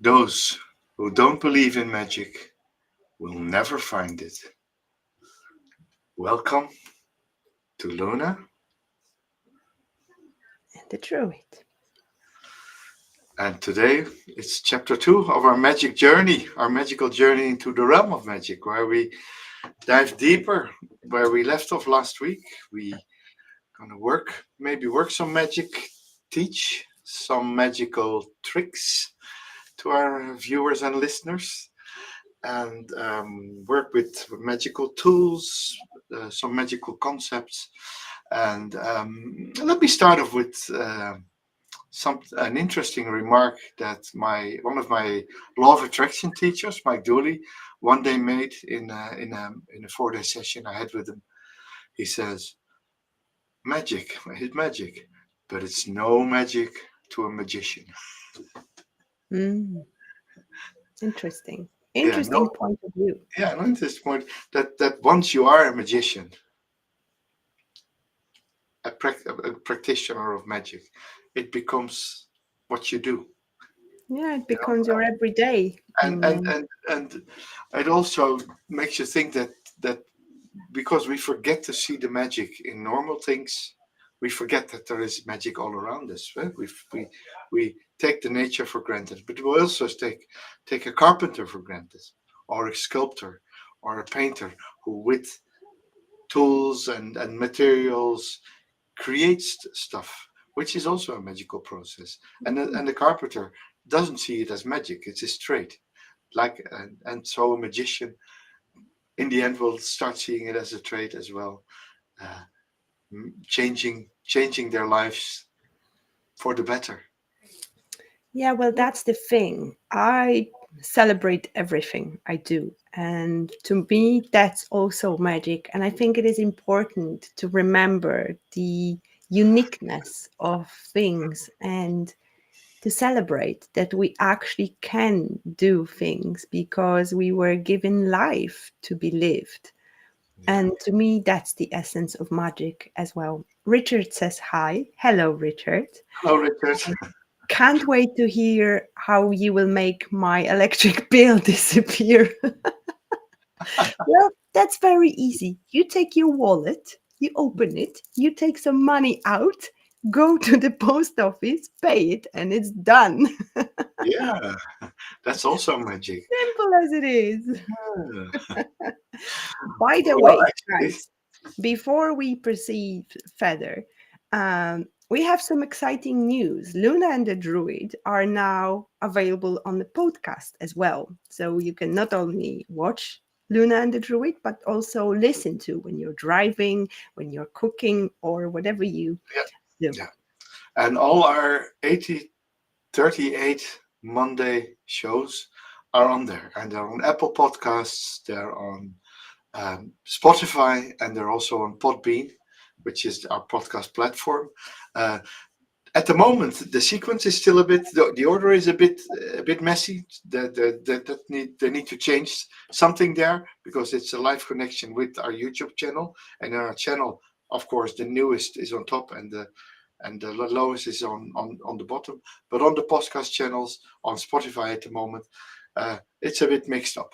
Those who don't believe in magic will never find it. Welcome to Luna. And the Druid. And today it's chapter 2 of our magic journey, our magical journey into the realm of magic, where we dive deeper where we left off last week. We gonna maybe work some magic, teach some magical tricks to our viewers and listeners, and work with magical tools, some magical concepts. And let me start off with an interesting remark that one of my law of attraction teachers, Mike Dooley, one day made in a 4-day session I had with him. He says, "Magic is magic, but it's no magic to a magician." Mm, interesting. Yeah, Interesting no, point of view. yeah, no. At this point, that once you are a magician, a practitioner of magic, it becomes what you do. Yeah, it You know, becomes your everyday. and and and and it also makes you think that because we forget to see the magic in normal things, we forget that there is magic all around us. Right? We take the nature for granted, but we also take a carpenter for granted, or a sculptor, or a painter who with tools and materials creates stuff, which is also a magical process. And the carpenter doesn't see it as magic; it's his trade. So a magician in the end will start seeing it as a trade as well, uh, changing their lives for the better. Yeah, well, that's the thing. I celebrate everything I do. And to me, that's also magic. And I think it is important to remember the uniqueness of things and to celebrate that we actually can do things because we were given life to be lived. Yeah. And to me, that's the essence of magic as well. Richard says hi. Hello, Richard. Hello, Richard. Can't wait to hear how you will make my electric bill disappear. Well, that's very easy. You take your wallet, you open it, you take some money out, go to the post office, pay it, and it's done. Yeah, that's also magic. Simple as it is. Yeah. By the Well, way, actually, guys, before we proceed further, we have some exciting news. Luna and the Druid are now available on the podcast as well. So you can not only watch Luna and the Druid, but also listen to when you're driving, when you're cooking, or whatever you yeah, do. yeah. And all our 38 Monday shows are on there, and they're on Apple Podcasts, they're on Spotify, and they're also on Podbean, which is our podcast platform. Uh, at the moment, the sequence is still the order is a bit messy. They need to change something there because it's a live connection with our YouTube channel, and in our channel, of course, the newest is on top, and the lowest is on the bottom. But on the podcast channels on Spotify at the moment, it's a bit mixed up.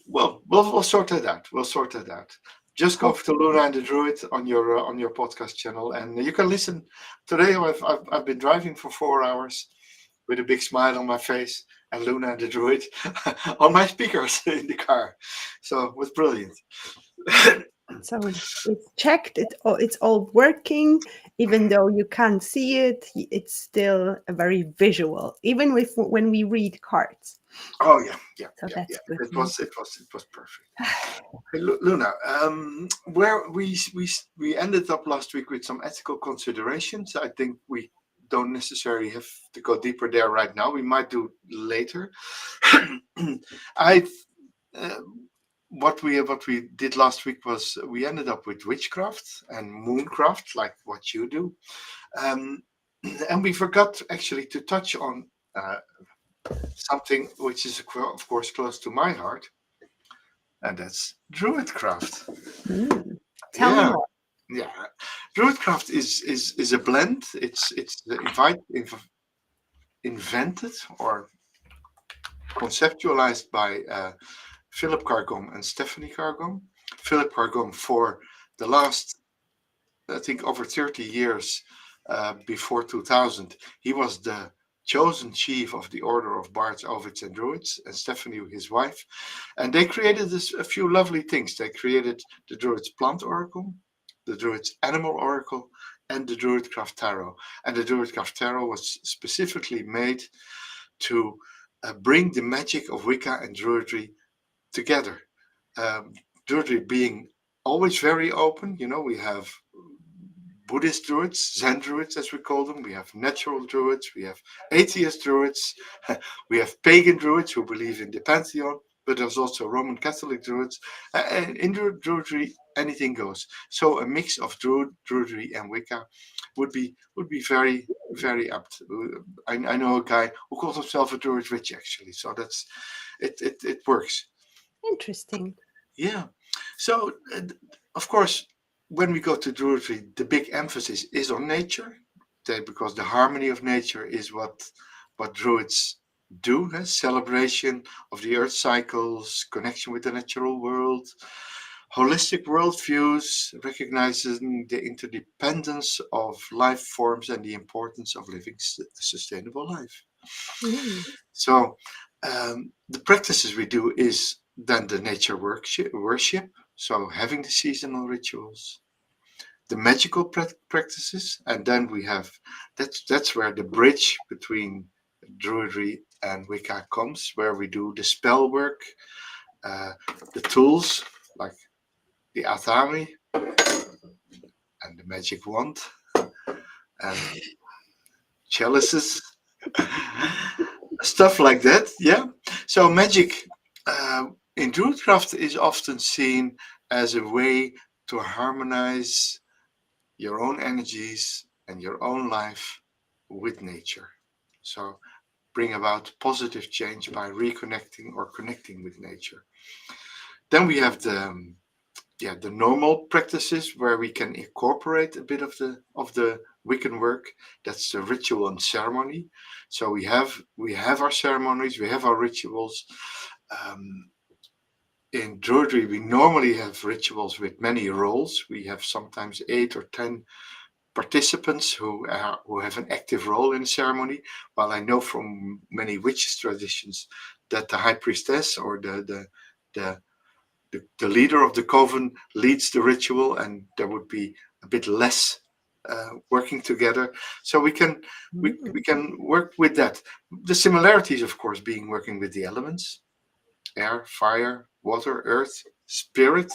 Well, we'll sort that out. We'll sort that out. Just go to Luna and the Druid on your podcast channel, and you can listen. Today, I've been driving for 4 hours with a big smile on my face, and Luna and the Druid on my speakers in the car. So it was brilliant. So it's checked. It's all working, even though you can't see it. It's still a very visual, even with when we read cards. Oh yeah, yeah, So yeah, yeah. that's good It news. was it was it was perfect. Hey, Luna, where we ended up last week with some ethical considerations. I think we don't necessarily have to go deeper there right now. We might do later. I uh, what we did last week was we ended up with witchcraft and mooncraft, like what you do, um, and we forgot actually to touch on something which is of course close to my heart, and that's druidcraft. Mm. Tell me Yeah, more. yeah. Druidcraft is a blend. It's invented or conceptualized by Philip Cargom and Stephanie Cargom. Philip Cargom, for the last, I think, over 30 years before 2000, he was the chosen chief of the Order of Bards, Ovids, and Druids, and Stephanie, his wife. And they created a few lovely things. They created the Druids Plant Oracle, the Druids Animal Oracle, and the Druidcraft Tarot. And the Druidcraft Tarot was specifically made to bring the magic of Wicca and Druidry together. Druidry being always very open. We have Buddhist druids, Zen druids as we call them. We have natural druids. We have atheist druids. We have pagan druids who believe in the pantheon. But there's also Roman Catholic druids. And in Druidry, anything goes. So a mix of Druidry and Wicca would be very, very apt. I know a guy who calls himself a Druid witch, actually. So that's it works. Interesting. Yeah. So, of course, when we go to Druidry, the big emphasis is on nature, because the harmony of nature is what Druids do. Celebration of the earth cycles, connection with the natural world, holistic worldviews, recognizing the interdependence of life forms and the importance of living a sustainable life. Mm. So the practices we do is then the nature worship, so having the seasonal rituals, the magical practices, and then we have that's where the bridge between Druidry and Wicca comes, where we do the spell work, the tools like the Athami and the magic wand and chalices, stuff like that. Yeah. So magic in Druidcraft is often seen as a way to harmonize your own energies and your own life with nature. So bring about positive change by reconnecting or connecting with nature. Then we have the normal practices where we can incorporate a bit of the Wiccan work. That's the ritual and ceremony. So we have our ceremonies, we have our rituals. In Druidry, we normally have rituals with many roles. We have sometimes 8 or 10 participants who have an active role in the ceremony. While I know from many witches traditions that the high priestess or the leader of the coven leads the ritual, and there would be a bit less working together. So we can work with that. The similarities, of course, being working with the elements: air, fire, water, earth, spirit,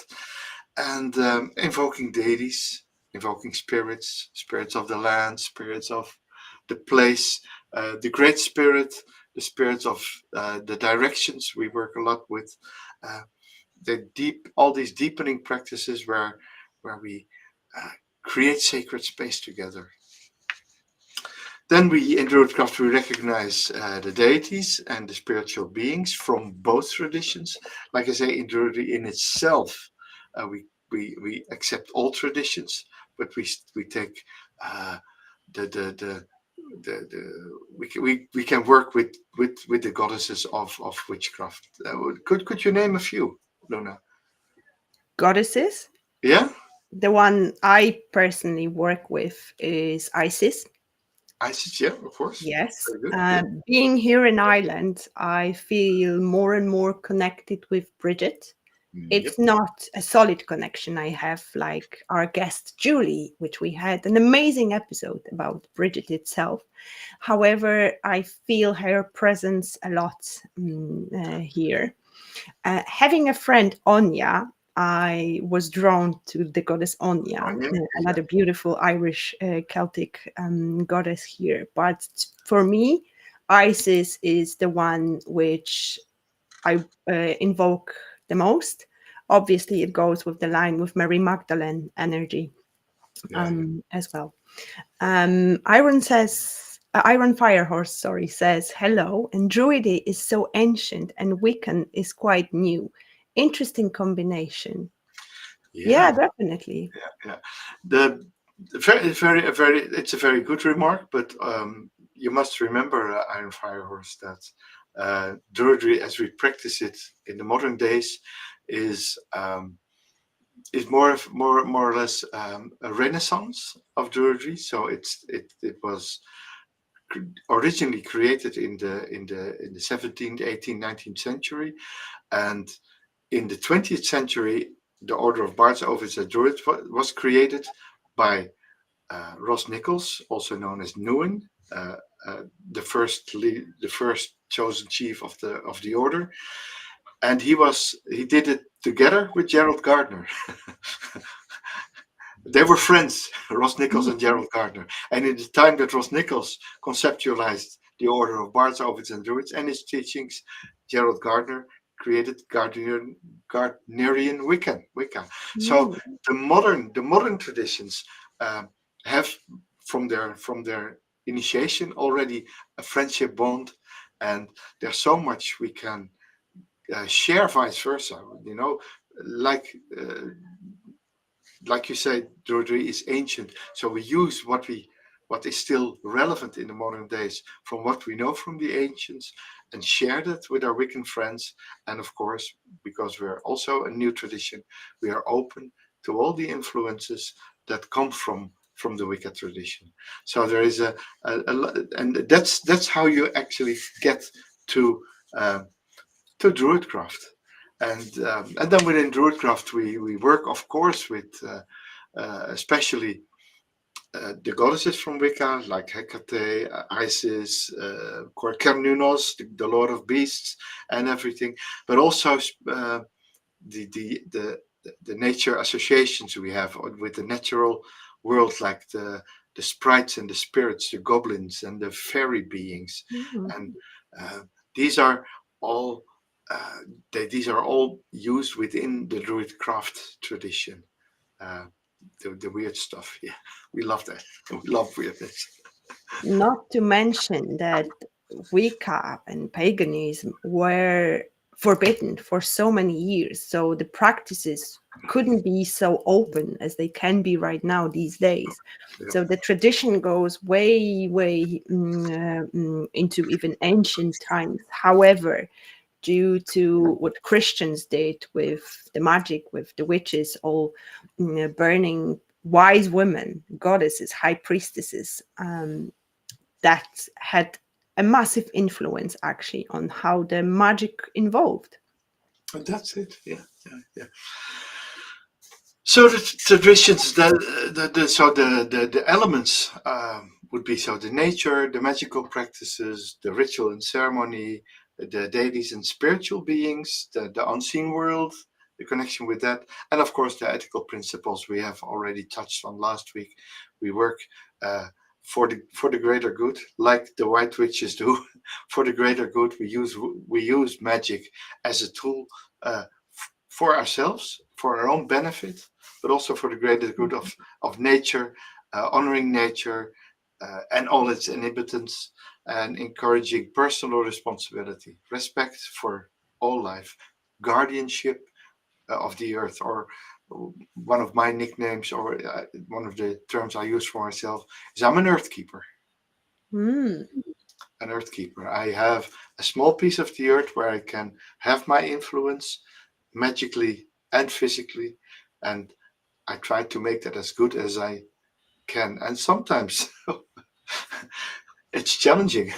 and invoking deities, invoking spirits of the land, spirits of the place, the great spirit, the spirits of the directions. We work a lot with all these deepening practices where we create sacred space together. Then in Druidcraft we recognize the deities and the spiritual beings from both traditions. Like I say, in Druidry in itself, we accept all traditions, but we take we can work with the goddesses of witchcraft. Could you name a few, Luna? Goddesses. Yeah. The one I personally work with is Isis. Isis, yeah, of course. Yes. Very good. Yeah. Being here in Ireland, I feel more and more connected with Bridget. It's not a solid connection I have like our guest Julie, which we had an amazing episode about Bridget itself. However, I feel her presence a lot here. Having a friend, Anya, I was drawn to the goddess Anya, another beautiful Irish Celtic goddess here. But for me, Isis is the one which I invoke the most. Obviously, it goes with the line with Mary Magdalene energy as well. Iron Firehorse, says hello. And Druidy is so ancient, and Wiccan is quite new. Interesting combination. Yeah, definitely. Yeah. It's a very good remark, but you must remember, Iron Firehorse, that Druidry, as we practice it in the modern days, is more or less a renaissance of Druidry. So it was originally created in the 17th, 18th, 19th century, and in the 20th century, the Order of Bards, Ovids and Druids was created by Ross Nichols, also known as Nguyen, uh, the first chosen chief of the order, and he did it together with Gerald Gardner. They were friends, Ross Nichols and Gerald Gardner. And in the time that Ross Nichols conceptualized the Order of Bards, Ovids, and Druids and his teachings, Gerald Gardner created Gardnerian Wicca. So Mm. the modern traditions have from their initiation already a friendship bond, and there's so much we can share, vice versa. You know, like. Like you say, Druidry is ancient, so we use what is still relevant in the modern days from what we know from the ancients and share that with our Wiccan friends. And of course, because we're also a new tradition, we are open to all the influences that come from the Wicca tradition. So there is and that's how you actually get to uh, Druidcraft. And then within Druidcraft, we work, of course, with especially the goddesses from Wicca, like Hecate, Isis, Quercernunos, the Lord of Beasts, and everything, but also the, the the the nature associations we have with the natural world, like the sprites and the spirits, the goblins and the fairy beings, Mm. and uh, these are all uh, these are all used within the Druid craft tradition. Uh, the weird stuff, yeah, we love that. We love weirdness. Not to mention that Wicca and paganism were forbidden for so many years. So the practices couldn't be so open as they can be right now these days. Yeah, So the tradition goes way, way into even ancient times. However, due to what Christians did with the magic, with the witches, all burning wise women, goddesses, high priestesses, that had a massive influence actually on how the magic evolved. and that's it. Yeah, yeah, yeah. So the traditions, the elements would be so the nature, the magical practices, the ritual and ceremony, the deities and spiritual beings, the unseen world, the connection with that, and of course the ethical principles we have already touched on last week. We work uh, for the greater good, like the White Witches do. For the greater good, we use magic as a tool for ourselves, for our own benefit, but also for the greater good of nature, honoring nature and all its inhabitants, and encouraging personal responsibility, respect for all life, guardianship of the earth, or one of my nicknames, or one of the terms I use for myself is I'm an earth keeper. Mm. An earth keeper. I have a small piece of the earth where I can have my influence magically and physically, and I try to make that as good as I can. And sometimes it's challenging.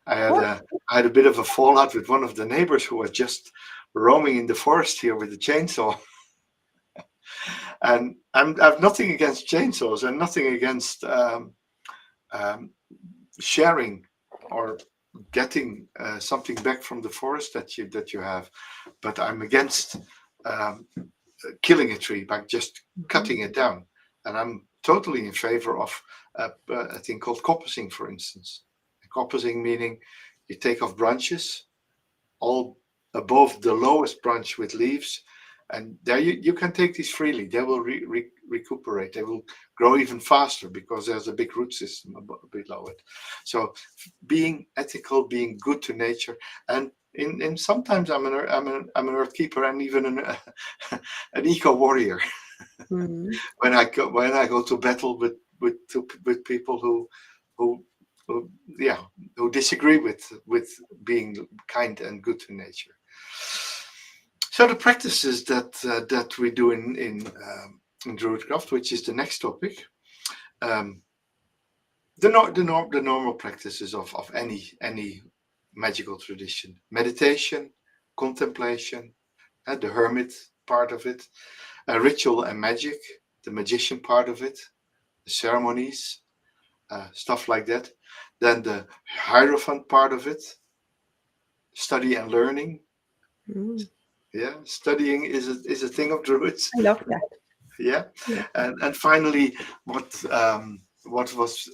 I had What? a I had a bit of a fallout with one of the neighbors who was just roaming in the forest here with a chainsaw. And I've nothing against chainsaws and nothing against um, sharing or getting something back from the forest that you have, but I'm against um, killing a tree by just cutting it down. And I'm totally in favor of a thing called coppicing, for instance. Coppicing meaning you take off branches all above the lowest branch with leaves, and there you can take these freely. They will recuperate. They will grow even faster because there's a big root system below it. So being ethical, being good to nature, and in sometimes I'm an earth keeper and even an eco warrior. Mm. When I go to battle with people who yeah, who disagree with being kind and good to nature. So the practices that we do in Druidcraft, which is the next topic, um, the normal practices of any magical tradition: meditation, contemplation, the hermit part of it, ritual and magic, the magician part of it, the ceremonies, stuff like that. Then the hierophant part of it, study and learning. Mm, Yeah, studying is a thing of Druids. I love that. Yeah, Love that. and finally, what was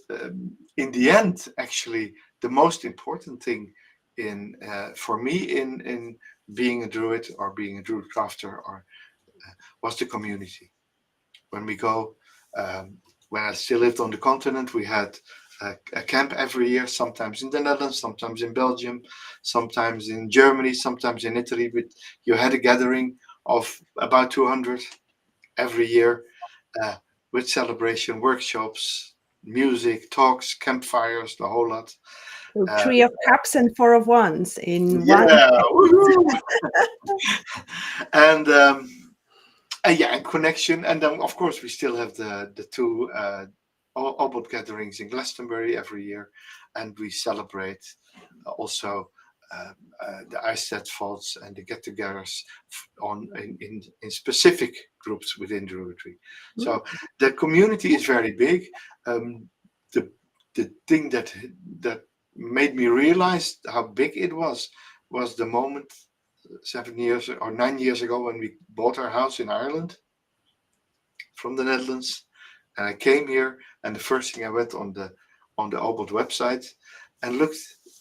in the end actually the most important thing in for me in being a Druid or being a Druid crafter or was the community. When we go, when I still lived on the continent, we had a camp every year, sometimes in the Netherlands, sometimes in Belgium, sometimes in Germany, sometimes in Italy. But you had a gathering of about 200 every year uh, with celebration, workshops, music, talks, campfires, the whole lot. So Uh, 3 of Cups and 4 of Wands in one. yeah, woohoo! and yeah, and connection, and then of course we still have the two Obot gatherings in Glastonbury every year, and we celebrate also the Iceset faults and the get-togethers on in specific groups within Druidry. Mm, So the community is very big. Um, the the thing that made me realize how big it was the moment 7 years or 9 years ago when we bought our house in Ireland from the Netherlands, and I came here, and the first thing I went on the Obot website and looked,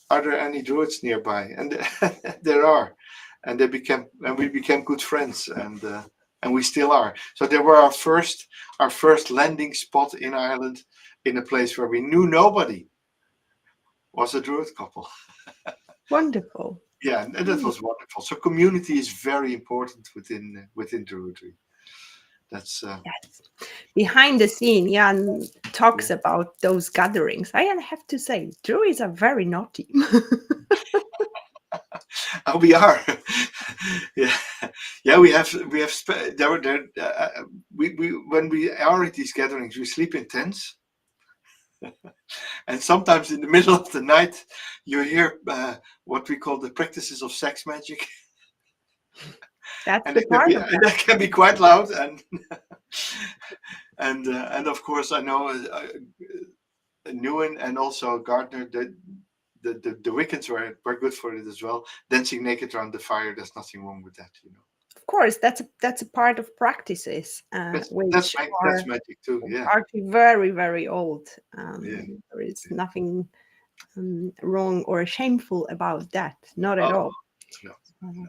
are there any Druids nearby? And there are, and we became good friends, and we still are. So they were our first landing spot in Ireland, in a place where we knew nobody was a Druid couple. wonderful. Yeah, and that Mm, was wonderful. So community is very important within Druidry. That's yes. Behind the scene, Jan yeah. talks about those gatherings. I have to say, Druids are very naughty. Oh, we are. Yeah, yeah. We when we are at these gatherings, we sleep in tents, and sometimes in the middle of the night, you hear what we call the practices of sex magic, That's and the part of that can be quite loud, and and of course, I know Newen and also Gardner that. The Wiccans were good for it as well. Dancing naked around the fire, there's nothing wrong with that, you know. of course, that's a part of practices which That's magic too. Yeah, are very, very old. yeah, There is yeah. nothing wrong or shameful about that, not at Oh all. no, Uh, no.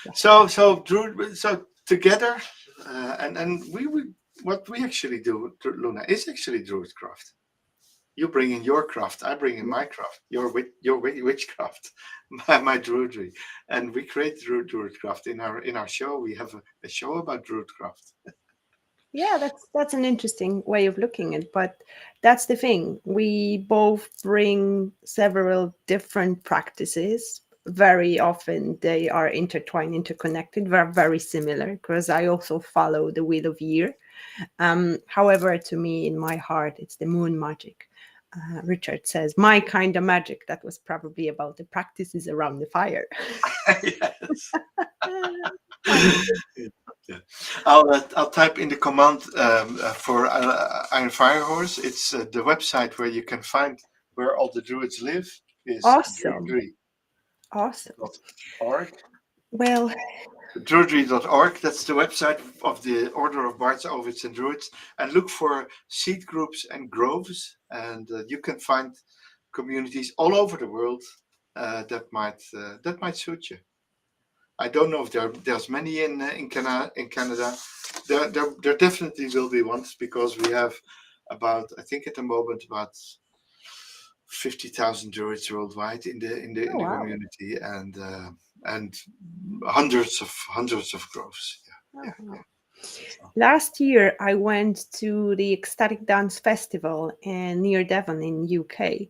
yeah. So Druid, so together, and we what we actually do, Luna, is actually Druidcraft. You bring in your craft, I bring in my craft. Your witchcraft, my Druidry, and we create Druidcraft in our show. We have a show about Druidcraft. Yeah, that's an interesting way of looking at it, but that's the thing. We both bring several different practices. Very often they are intertwined, interconnected, very, very similar, because I also follow the Wheel of Year. However, to me, in my heart, it's the moon magic. Richard says, my kind of magic. That was probably about the practices around the fire. Yes. Yeah. I'll type in the command for Iron Firehorse. It's the website where you can find where all the druids live is Awesome. Awesome. druidry.org. Well, Druidry.org. That's the website of the Order of Bards, Ovids, and Druids. And look for seed groups and groves, and you can find communities all over the world that might suit you. I don't know if there's many in Canada. There definitely will be ones because we have about, I think at the moment, about 50,000 druids worldwide oh, in the wow. community, and hundreds of groves. Yeah, Oh, yeah, wow. yeah. So, Last year, I went to the Ecstatic Dance Festival near Devon in UK,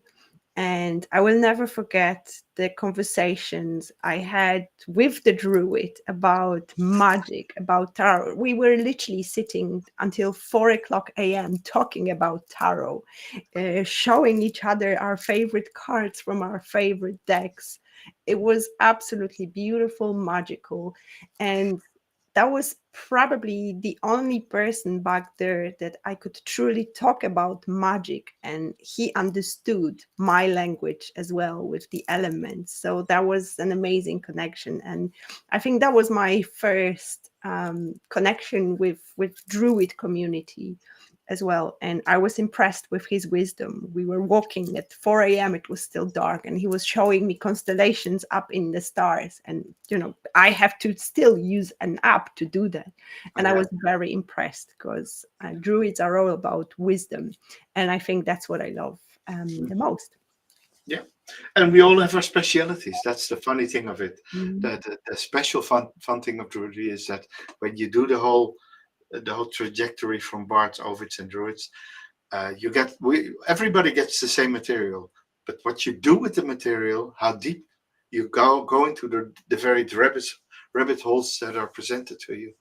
And I will never forget the conversations I had with the Druid about magic, about tarot. We were literally sitting until 4 o'clock a.m. talking about tarot, showing each other our favorite cards from our favorite decks. It was absolutely beautiful, magical. And that was probably the only person back there that I could truly talk about magic, and he understood my language as well with the elements. So that was an amazing connection, and I think that was my first connection with Druid community as well. And I was impressed with his wisdom. We were walking at 4 a.m. It was still dark, and he was showing me constellations up in the stars. And, I have to still use an app to do that. And I Yeah. was very impressed because Druids are all about wisdom. And I think that's what I love the most. Yeah. And we all have our specialities. That's the funny thing of it. Mhm. The special fun thing of Druidry is that when you do the whole trajectory from bards, ovids, and druids, everybody gets the same material. But what you do with the material, how deep you go into the very rabbit holes that are presented to you,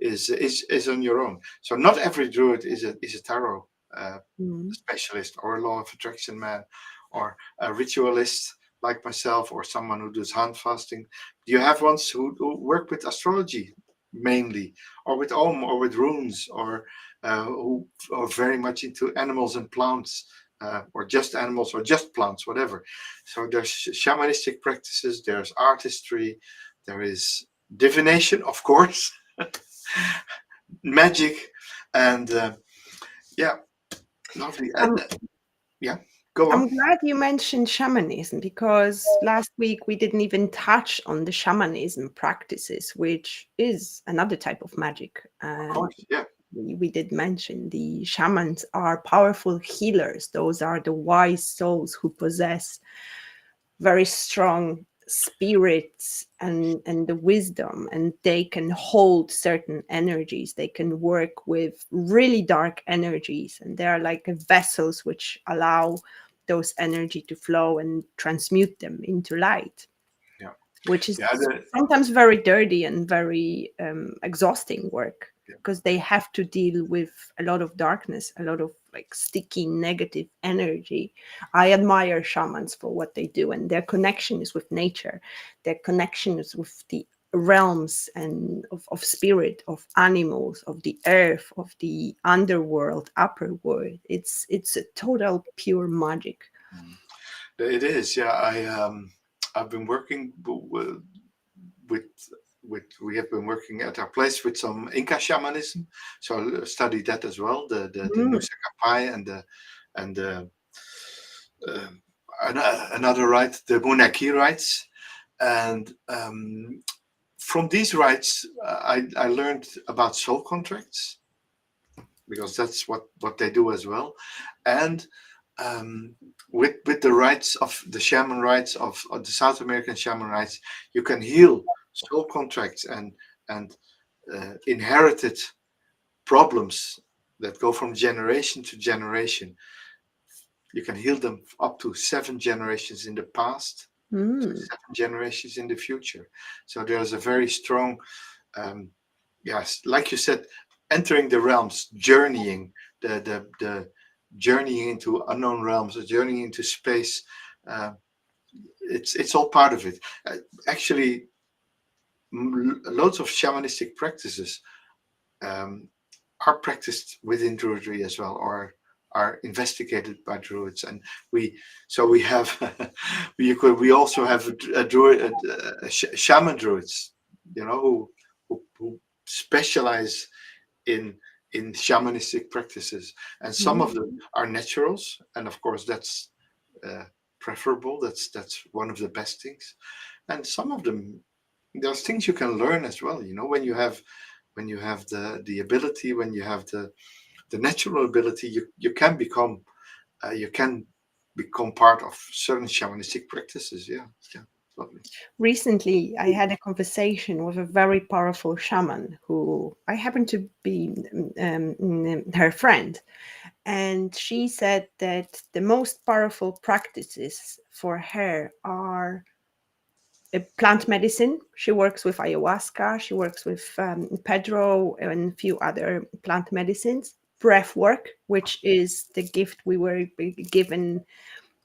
is on your own. So not every druid is a tarot Mhm. specialist or a law of attraction man or a ritualist like myself or someone who does hand fasting. You have ones who work with astrology mainly, or with Om, or with runes, or who are very much into animals and plants, or just animals or just plants, whatever. So there's shamanistic practices, there's artistry, there is divination, of course, magic, and yeah, lovely. And Um, yeah, go on. I'm glad you mentioned shamanism because last week we didn't even touch on the shamanism practices, which is another type of magic. Of And course, yeah. we did mention the shamans are powerful healers. Those are the wise souls who possess very strong spirits and the wisdom, and they can hold certain energies. They can work with really dark energies, and they are like vessels which allow those energy to flow and transmute them into light, Yeah, which yeah, is sometimes very dirty and very exhausting work yeah, because they have to deal with a lot of darkness, a lot of like sticky negative energy. I admire shamans for what they do, and their connection is with nature, their connection is with the realms and of spirit, of animals, of the earth, of the underworld, upper world. It's a total pure magic. mm. It is. Yeah, I've been working with we have been working at our place with some Inca shamanism, so I studied that as well. The Mm. Nusa Kapai and uh, another rite, the Munaki rites, and from these rites, I learned about soul contracts because that's what they do as well, and um, with the rites of the shaman rites of the South American shaman rites, you can heal soul contracts and inherited problems that go from generation to generation. You can heal them up to 7 generations in the past to Mm. 7 generations in the future. So there's a very strong, um, yes, like you said, entering the realms, journeying, the journeying into unknown realms, a journey into space. Uh, it's all part of it. Actually, loads of shamanistic practices um, are practiced within Druidry as well, or are investigated by Druids, and we have we also have a Druid, shaman Druids, who specialize in shamanistic practices, and some of them Mm. are naturals, and of course that's uh, preferable. That's one of the best things, and some of them there's things you can learn as well. When you have the ability, when you have the natural ability, you can become part of certain shamanistic practices. Yeah, yeah. lovely. Recently, I had a conversation with a very powerful shaman who I happen to be her friend. And she said that the most powerful practices for her are plant medicine. She works with ayahuasca, she works with Pedro and a few other plant medicines. Breath work, which is the gift we were given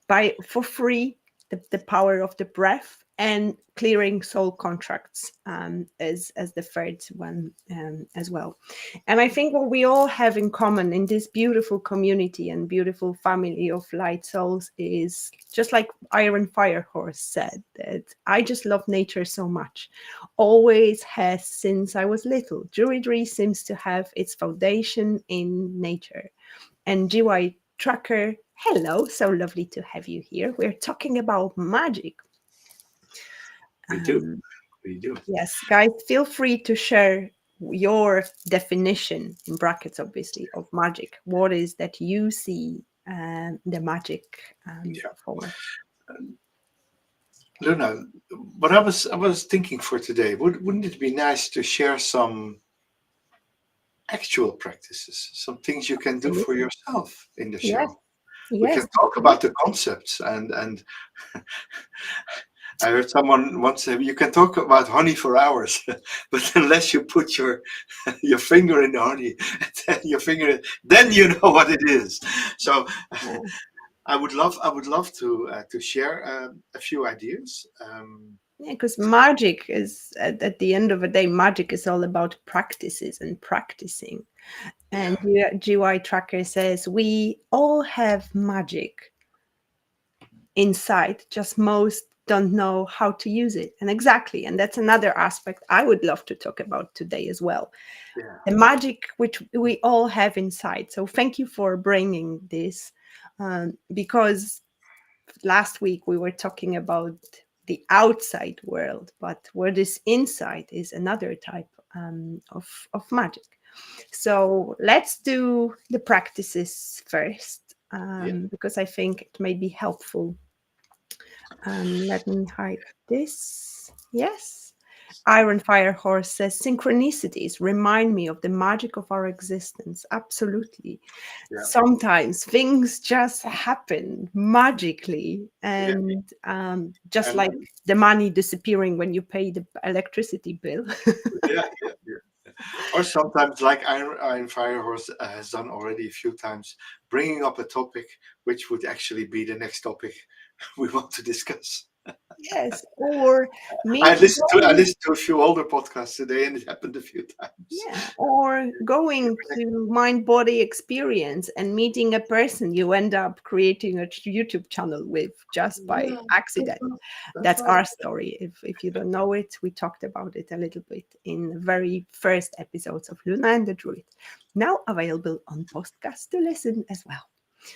by for free, the power of the breath, and clearing soul contracts as the third one as well. And I think what we all have in common in this beautiful community and beautiful family of light souls is just like Iron Fire Horse said, that I just love nature so much, always has since I was little. Druidry seems to have its foundation in nature. And GY Tracker, hello, so lovely to have you here. We're talking about magic. We do. Um, We do. yes, guys, feel free to share your definition, in brackets, obviously, of magic. What is that you see the magic Yeah. for? Luna, what I was thinking for today, wouldn't it be nice to share some actual practices, some things you can do for Absolutely. yourself in the Yes, show? We yes, can talk about absolutely. the concepts and I heard someone once say you can talk about honey for hours, but unless you put your finger in the honey, your finger, then you know what it is. So Yeah, I would love to share a few ideas. because magic is, at the end of the day, magic is all about practices and practicing. And Yeah, GY Tracker says we all have magic inside, just most don't know how to use it. And exactly, and that's another aspect I would love to talk about today as well. yeah, The magic which we all have inside. So thank you for bringing this, because last week we were talking about the outside world, but where this inside is another type of magic. So let's do the practices first, yeah, because I think it may be helpful. Let me hide this. Yes. Iron Fire Horse says synchronicities remind me of the magic of our existence. Absolutely. yeah, Sometimes things just happen magically, yeah. and just like And the money disappearing when you pay the electricity bill. yeah, yeah, yeah. Or sometimes, like Iron Firehorse has done already a few times, bringing up a topic which would actually be the next topic we want to discuss. Yes. Or I me listened to I going. listened to a few older podcasts today, and it happened a few times. Yeah, or going to mind body experience and meeting a person you end up creating a YouTube channel with just by Yeah, that's accident. right. That's That's right. our story. If you don't know it, we talked about it a little bit in the very first episodes of Luna and the Druid. Now available on podcast to listen as well.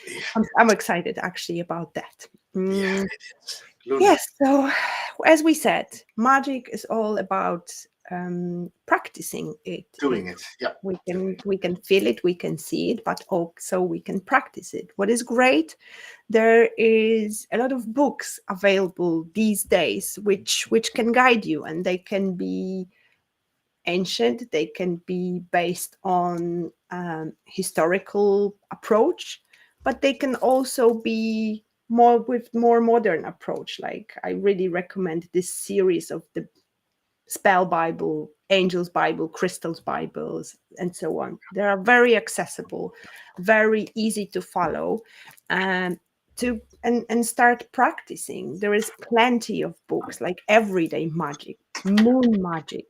Yeah, I'm excited actually about that. yeah, it is. Luna, Yes, so as we said, magic is all about practicing it. doing it. Yeah, We can feel it, we can see it, but also we can practice it. What is great, there is a lot of books available these days which can guide you, and they can be ancient, they can be based on historical approach, but they can also be more with more modern approach. Like I really recommend this series of the Spell Bible, Angels Bible, Crystals Bibles, and so on. They are very accessible, very easy to follow, and and start practicing. There is plenty of books like Everyday Magic, Moon Magic,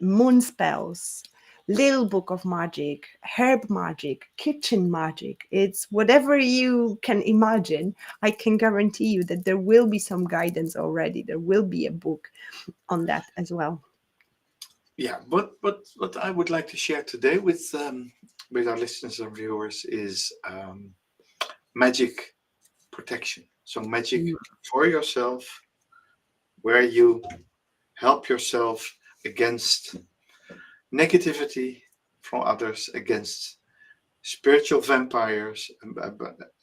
Moon Spells, Little Book of Magic, Herb Magic, Kitchen Magic. It's whatever you can imagine. I can guarantee you that there will be some guidance already. There will be a book on that as well. yeah. But what I would like to share today with our listeners and viewers is magic protection. So magic Mm. for yourself, where you help yourself against negativity from others, against spiritual vampires,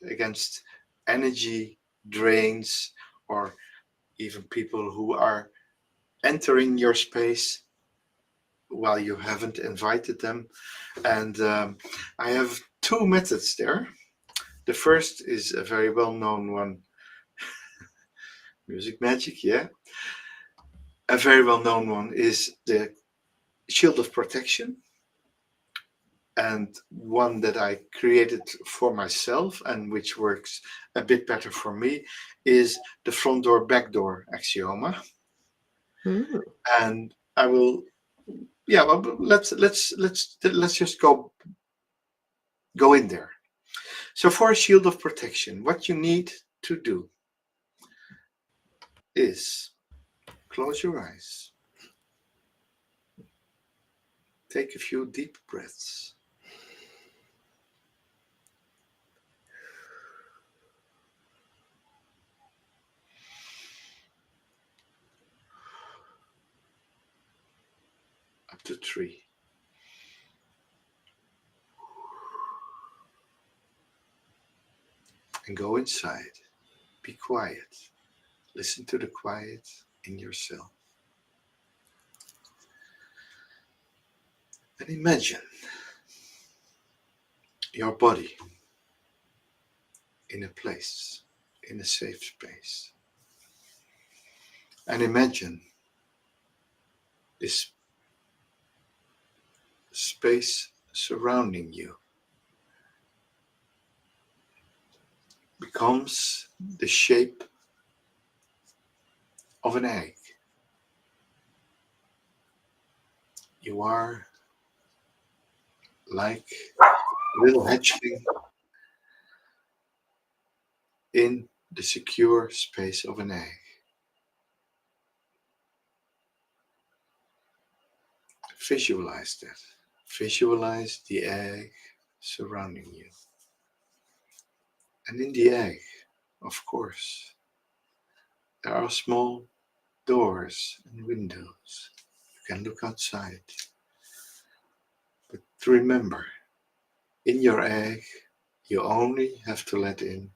against energy drains or even people who are entering your space while you haven't invited them. And I have two methods there. The first is a very well-known one, music magic, yeah. A very well-known one is the shield of protection. And one that I created for myself and which works a bit better for me is the front door, back door axioma. Mm. And I will, yeah, well, let's just go in there. So for a shield of protection, what you need to do is close your eyes, take a few deep breaths, up to 3. And go inside. Be quiet. Listen to the quiet in yourself. And imagine your body in a place, in a safe space. And imagine this space surrounding you becomes the shape of an egg. You are like a little hatchling in the secure space of an egg. Visualize that. Visualize the egg surrounding you. And in the egg, of course, there are small doors and windows. You can look outside. But remember, in your egg, you only have to let in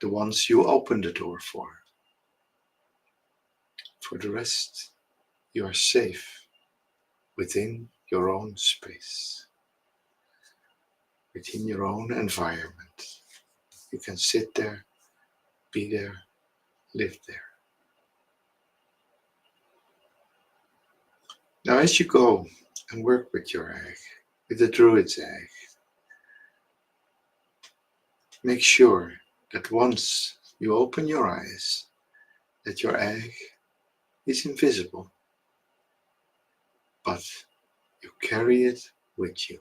the ones you open the door for. For the rest, you are safe within your own space, within your own environment. You can sit there, be there, live there. Now, as you go and work with your egg, with the Druid's egg, make sure that once you open your eyes, that your egg is invisible, but you carry it with you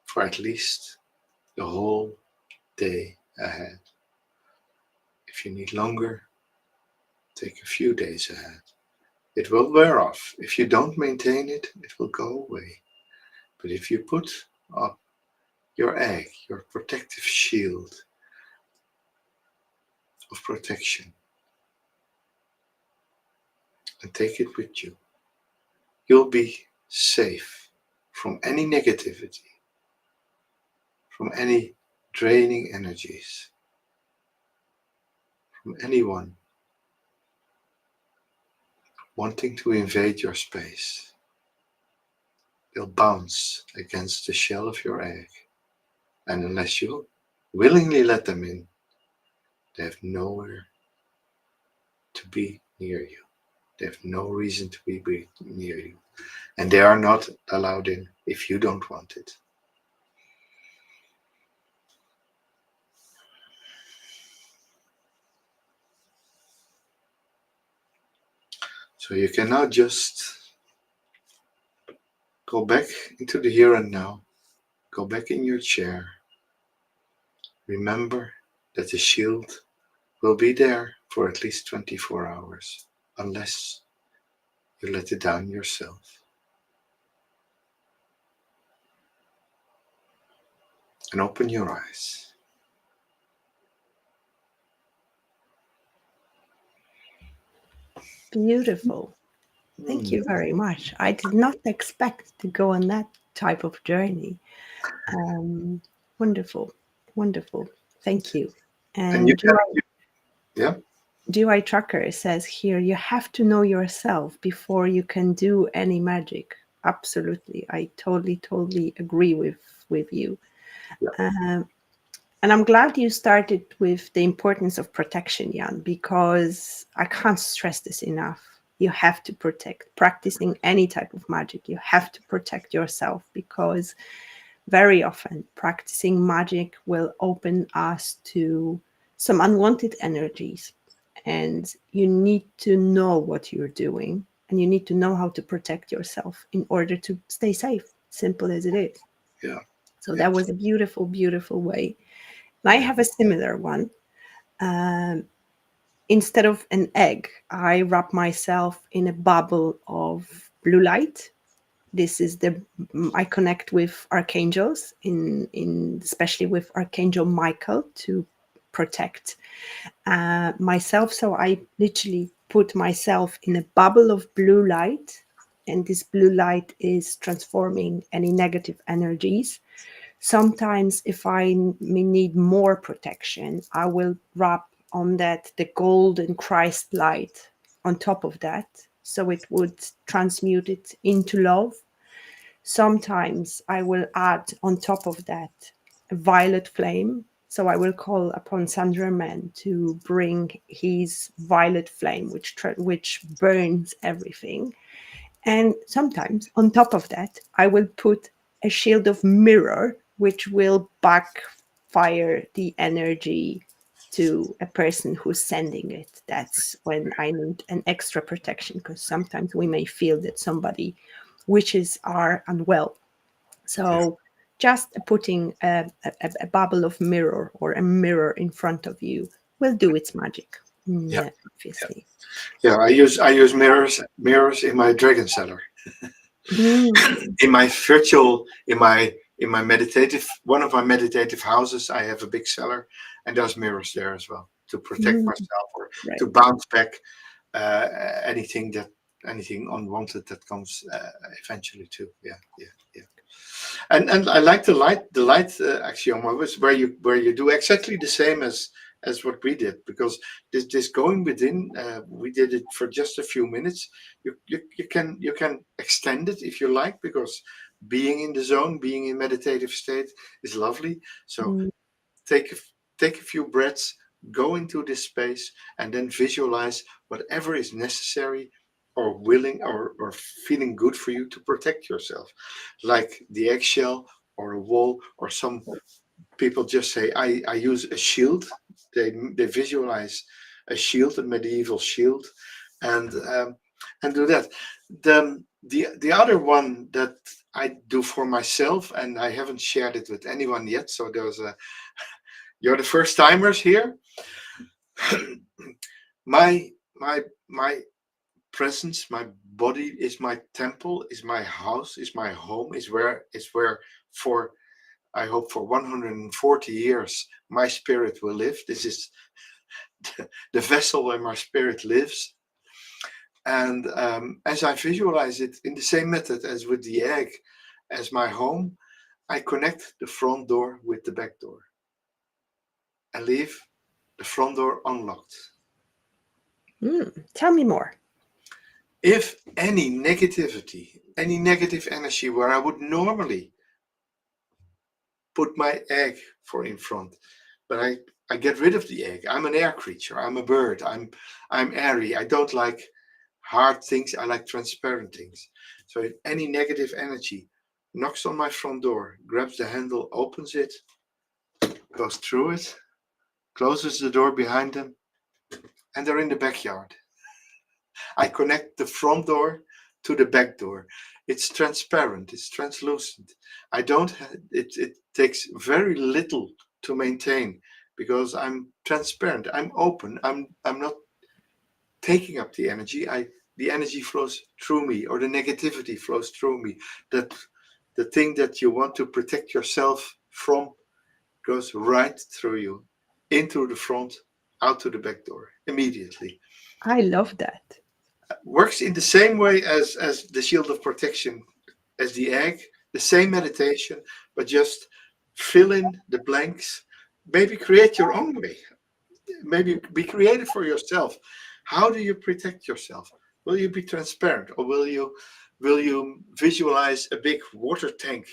for at least the whole day ahead. If you need longer, take a few days ahead. It will wear off. If you don't maintain it, it will go away. But if you put up your egg, your protective shield of protection, and take it with you, you'll be safe from any negativity, from any draining energies, from anyone wanting to invade your space. They'll bounce against the shell of your egg, and unless you willingly let them in, they have nowhere to be near you. They have no reason to be near you. And they are not allowed in if you don't want it. So you can now just go back into the here and now. Go back in your chair. Remember that the shield will be there for at least 24 hours, unless you let it down yourself. And open your eyes. Beautiful. Thank you very much. I did not expect to go on that type of journey. Wonderful, wonderful. Thank you. And you And can, yeah. GUI Tracker says here, you have to know yourself before you can do any magic. Absolutely. I totally agree with you. Yeah. And I'm glad you started with the importance of protection, Jan, because I can't stress this enough. You have to protect. Practicing any type of magic, you have to protect yourself, because very often practicing magic will open us to some unwanted energies. And you need to know what you're doing, and you need to know how to protect yourself in order to stay safe, simple as it is. Yeah. So Yeah. that was a beautiful, beautiful way. I Yeah. have a similar one. Um, Instead of an egg, I wrap myself in a bubble of blue light. This is the I connect with archangels, in especially with Archangel Michael, to protect myself. So I literally put myself in a bubble of blue light, and this blue light is transforming any negative energies. Sometimes, if I may need more protection, I will wrap on that the golden Christ light on top of that, so it would transmute it into love. Sometimes I will add on top of that a violet flame. So I will call upon Saint Germain to bring his violet flame, which burns everything. And sometimes on top of that, I will put a shield of mirror, which will backfire the energy to a person who's sending it. That's when I need an extra protection, because sometimes we may feel that somebody wishes are unwell. Yeah. So just putting a bubble of mirror or a mirror in front of you will do its magic. Yeah. Yeah. Obviously. Yeah. I use mirrors in my dragon cellar. Mm, In my virtual in my meditative one of my meditative houses, I have a big cellar, and there's mirrors there as well to protect mm, myself, or right. to bounce back uh, anything unwanted that comes eventually too. Yeah, yeah, yeah. And I like the light axioma, was where you do exactly the same as what we did, because this going within, we did it for just a few minutes. You can extend it if you like, because being in the zone, being in meditative state is lovely. So Mm, take a, take a few breaths, go into this space, and then visualize whatever is necessary or willing, or feeling good for you to protect yourself, like the eggshell or a wall, or some people just say, I use a shield. They visualize a shield, a medieval shield, and and do that. The other one that I do for myself, and I haven't shared it with anyone yet, so there's a you're the first timers here. My presence, my body is my temple, is my house, is my home, is where for I hope for 140 years my spirit will live. This is the vessel where my spirit lives. And as I visualize it in the same method as with the egg as my home, I connect the front door with the back door and leave the front door unlocked. Tell me more. If any negativity, any negative energy where I would normally put my egg for in front, but I get rid of the egg. I'm an air creature. I'm a bird. I'm airy. I don't like hard things. I like transparent things. So if any negative energy knocks on my front door, grabs the handle, opens it, goes through it, closes the door behind them, and they're in the backyard. I connect the front door to the back door. It's transparent, it's translucent. I don't it takes very little to maintain, because I'm transparent, I'm open, I'm not taking up the energy. The energy flows through me, or the negativity flows through me. That the thing that you want to protect yourself from goes right through you, into the front, out to the back door immediately. I love that. Works in the same way as the shield of protection, as the egg, the same meditation, but just fill in the blanks. Maybe create your own way. maybe be creative for yourself. How do you protect yourself? Will you be transparent, or will you visualize a big water tank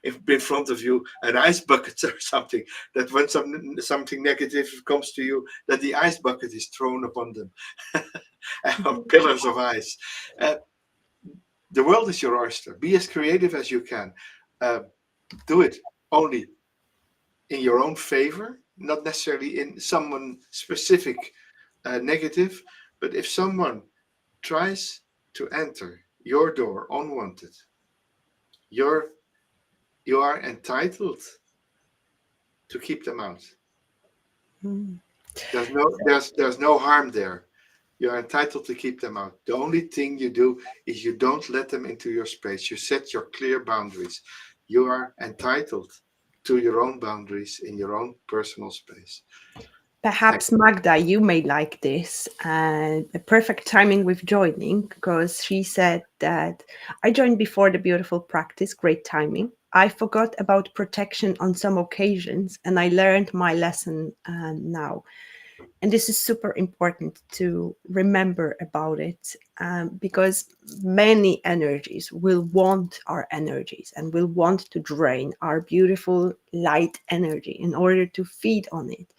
in front of you, an ice bucket or something, that when something negative comes to you, that the ice bucket is thrown upon them, or pillars of ice. Uh, the world is your oyster. Be as creative as you can. Uh, do it only in your own favor, not necessarily in someone specific negative. But if someone tries to enter your door unwanted, you're you are entitled to keep them out. Mm. There's no harm there. You're entitled to keep them out. The only thing you do is you don't let them into your space. You set your clear boundaries. You are entitled to your own boundaries in your own personal space. Perhaps Magda, you may like this, and a perfect timing with joining, because she said that I joined before the beautiful practice, great timing. I forgot about protection on some occasions, and I learned my lesson now. And this is super important to remember about it, because many energies will want our energies and will want to drain our beautiful light energy in order to feed on it.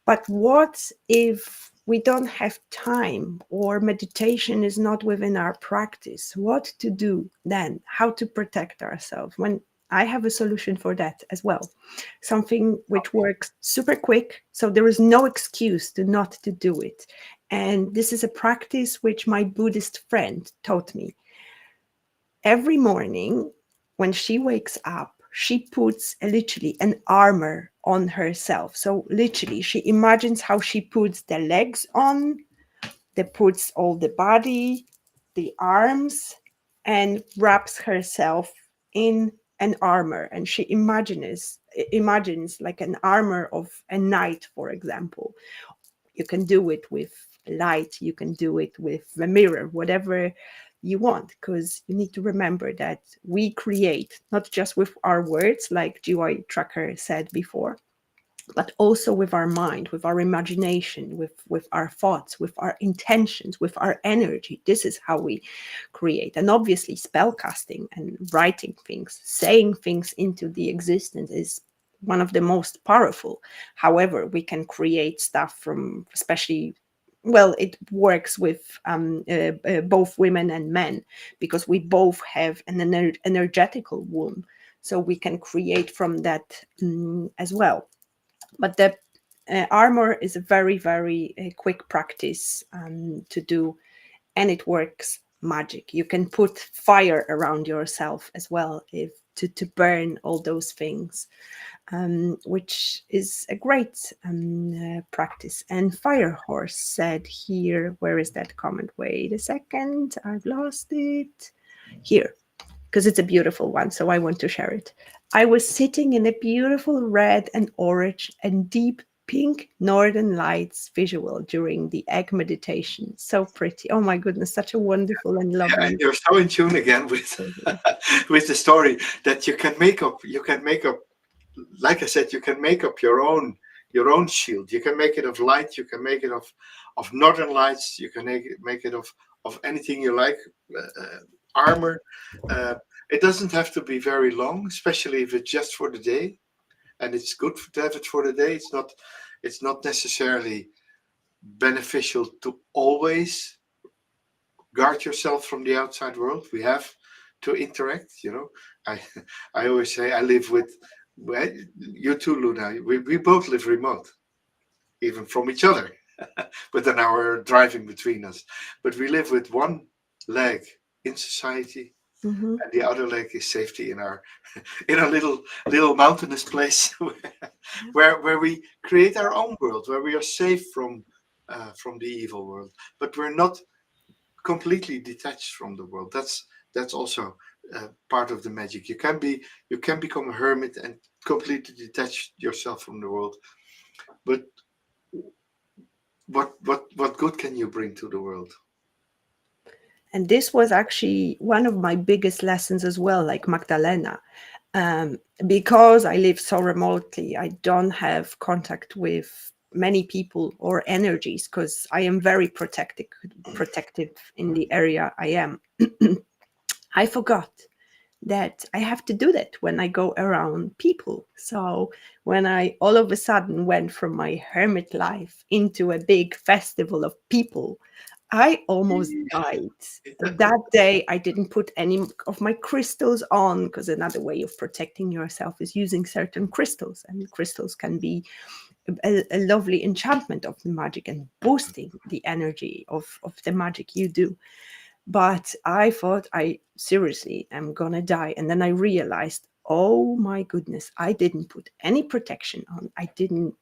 But what if we don't have time, or meditation is not within our practice? What to do then? How to protect ourselves? When I have a solution for that as well. Something which works super quick, so there is no excuse to not to do it. And this is a practice which my Buddhist friend taught me. Every morning when she wakes up, she puts literally an armor on herself. So literally, she imagines how she puts the legs on, that puts all the body, the arms, and wraps herself in an armor. And she imagines like an armor of a knight, for example. You can do it with light, you can do it with the mirror, whatever you want, because you need to remember that we create not just with our words, like GY Tracker said before, but also with our mind, with our imagination, with our thoughts, with our intentions, with our energy. This is how we create. And obviously, spell casting and writing things, saying things into the existence is one of the most powerful. However, we can create stuff from, especially, well, it works with both women and men, because we both have an energetical womb. So we can create from that as well. But the armor is a very, very quick practice to do, and it works magic. You can put fire around yourself as well, if to burn all those things, which is a great practice. And Firehorse said here, where is that comment? Wait a second, I've lost it. Here, because it's a beautiful one, so I want to share it. I was sitting in a beautiful red and orange and deep pink northern lights visual during the egg meditation. So pretty. Oh my goodness, such a wonderful and And lovely. you're so in tune again with with the story that you can make up. You can make up, like I said, you can make up your own shield. You can make it of light. You can make it of northern lights. You can make it of anything you like. Armor. Uh, it doesn't have to be very long, especially if it's just for the day, and it's good to have it for the day. It's not necessarily beneficial to always guard yourself from the outside world. We have to interact. I I always say I live with, well, you too, Luna. We both live remote, even from each other, with an hour driving between us. But we live with one leg in society, Mhm. and the other leg is safety in a little mountainous place where we create our own world, where we are safe from the evil world, but we're not completely detached from the world. That's also part of the magic. You can become a hermit and completely detach yourself from the world. But what good can you bring to the world? And this was actually one of my biggest lessons as well, like Magdalena. Because I live so remotely, I don't have contact with many people or energies, because I am very protective in the area I am. I forgot that I have to do that when I go around people. So when I all of a sudden went from my hermit life into a big festival of people, I almost died. That day, I didn't put any of my crystals on, because another way of protecting yourself is using certain crystals. And crystals can be a lovely enchantment of the magic and boosting the energy of the magic you do. But I thought I seriously am gonna die. And then I realized, oh my goodness, I didn't put any protection on. I didn't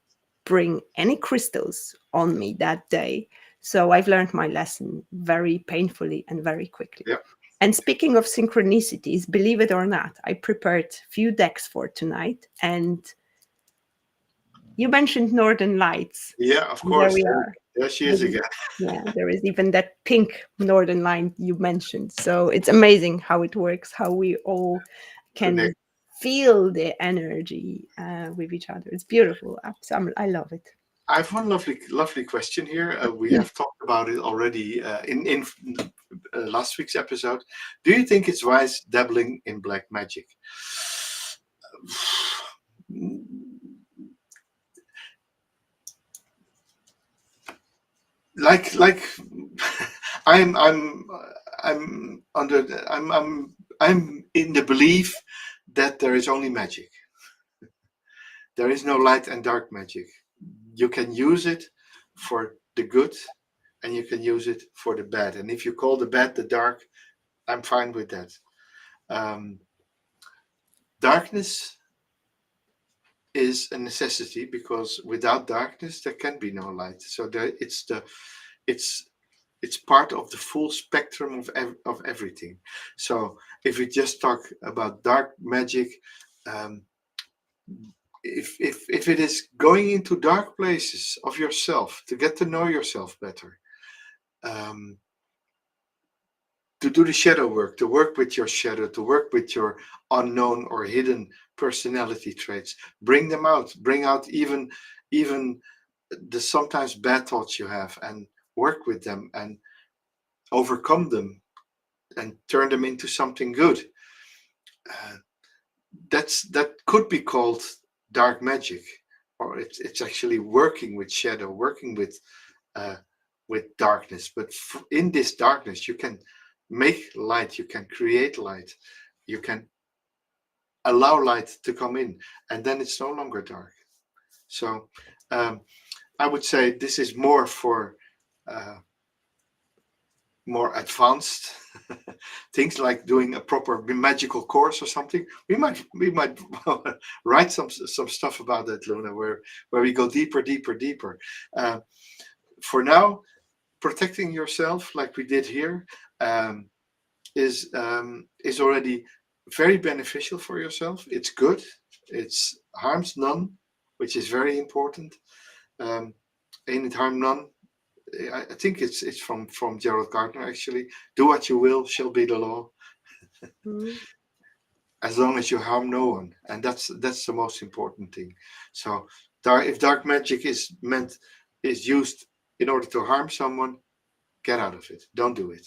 bring any crystals on me that day. So I've learned my lesson very painfully and very quickly. Yeah. And speaking of synchronicities, believe it or not, I prepared few decks for tonight. And you mentioned Northern Lights. Yeah, of There course. we are. There she is again. Yeah, there is even that pink Northern line you mentioned. So it's amazing how it works, how we all can Connect. feel the energy with each other. It's beautiful. I love it. I have one lovely question here. We Yeah. have talked about it already in last week's episode. Do you think it's wise dabbling in black magic? Like I'm I'm under I'm in the belief that there is only magic. There is no light and dark magic. You can use it for the good and you can use it for the bad. And if you call the bad the dark, I'm fine with that. Um, Darkness is a necessity because without darkness there can be no light. So it's it's part of the full spectrum of everything. So if we just talk about dark magic, um, if it is going into dark places of yourself to get to know yourself better, um, to do the shadow work, to work with your shadow, to work with your unknown or hidden personality traits, bring them out, bring out even the sometimes bad thoughts you have, and work with them and overcome them and turn them into something good. Uh, that could be called dark magic, or it's actually working with shadow, working uh, with darkness. But in this darkness, you can make light, you can create light, you can allow light to come in, and then it's no longer dark. So um, I would say this is more for uh, more advanced things, like doing a proper magical course or something. We might write some stuff about that, Luna, where we go deeper, deeper, deeper. Uh, for now, protecting yourself like we did here um, is already very beneficial for yourself. It's good. It's harms none, which is very important. Um, Ain't it harm none? I think it's from Gerald Gardner actually. Do what you will shall be the law, Mm. as long as you harm no one, and that's the most important thing. So, if dark magic is used in order to harm someone, get out of it. Don't do it.